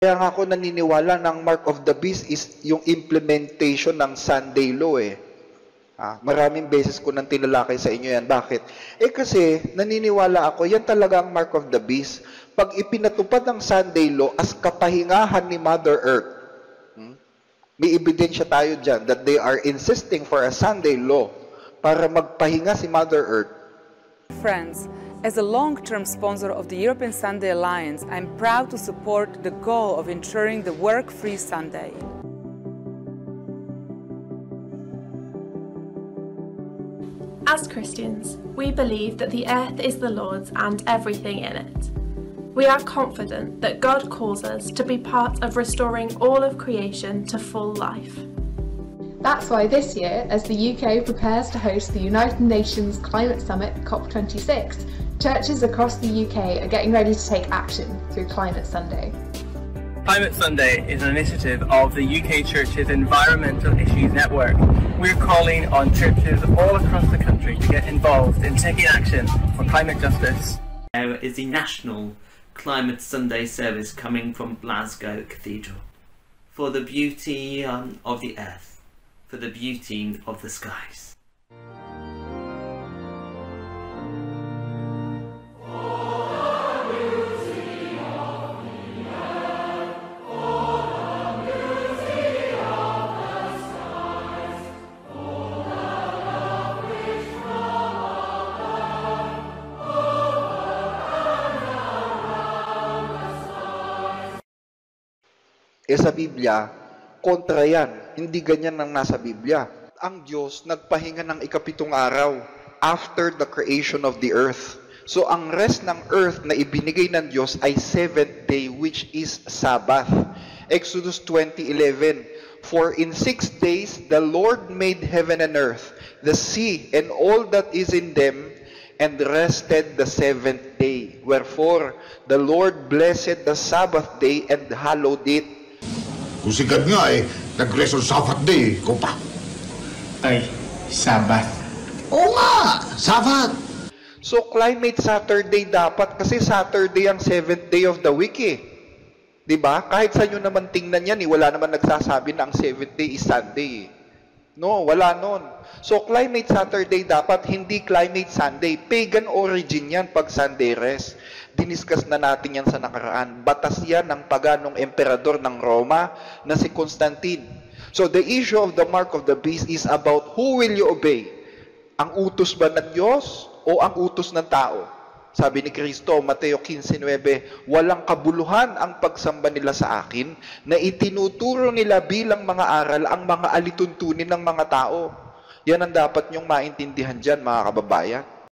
Kaya nga ako naniniwala ng mark of the beast is yung implementation ng Sunday law eh. Maraming beses ko nang tinalakay sa inyo yan. Bakit? Kasi naniniwala ako, yan talaga ang mark of the beast. Pag ipinatupad ng Sunday law as kapahingahan ni Mother Earth, may ebidensya tayo dyan that they are insisting for a Sunday law para magpahinga si Mother Earth. Friends, as a long-term sponsor of the European Sunday Alliance, I'm proud to support the goal of ensuring the work-free Sunday. As Christians, we believe that the earth is the Lord's and everything in it. We are confident that God calls us to be part of restoring all of creation to full life. That's why this year, as the UK prepares to host the United Nations Climate Summit COP26, churches across the UK are getting ready to take action through Climate Sunday. Climate Sunday is an initiative of the UK Churches Environmental Issues Network. We're calling on churches all across the country to get involved in taking action for climate justice. There is the National Climate Sunday service coming from Glasgow Cathedral for the beauty of the earth, for the beauty of the skies. Sa Biblia, kontra yan. Hindi ganyan ang nasa Biblia. Ang Diyos nagpahinga ng ikapitong araw after the creation of the earth. So, ang rest ng earth na ibinigay ng Diyos ay 7th day, which is Sabbath. Exodus 20:11, "For in 6 days the Lord made heaven and earth, the sea, and all that is in them, and rested the 7th day. Wherefore, the Lord blessed the Sabbath day and hallowed it." Kung si God nga nag-rest on Sabbath day, ko pa. Ay, Sabbath. Oo nga, Sabbath. So, climate Saturday dapat kasi Saturday ang 7th day of the week eh. Diba? Kahit sa inyo naman tingnan yan wala naman nagsasabi na ang 7th day is Sunday eh. No, wala nun. So, climate Saturday dapat, hindi climate Sunday. Pagan origin yan pag Sunday rest. Diniscuss na natin yan sa nakaraan. Batas yan ng paganong emperador ng Roma na si Constantine. So, the issue of the mark of the beast is about who will you obey? Ang utos ba ng Diyos o ang utos ng tao? Sabi ni Kristo, Mateo 15:9, "Walang kabuluhan ang pagsamba nila sa akin na itinuturo nila bilang mga aral ang mga alituntunin ng mga tao." Yan ang dapat niyong maintindihan dyan, mga kababayan.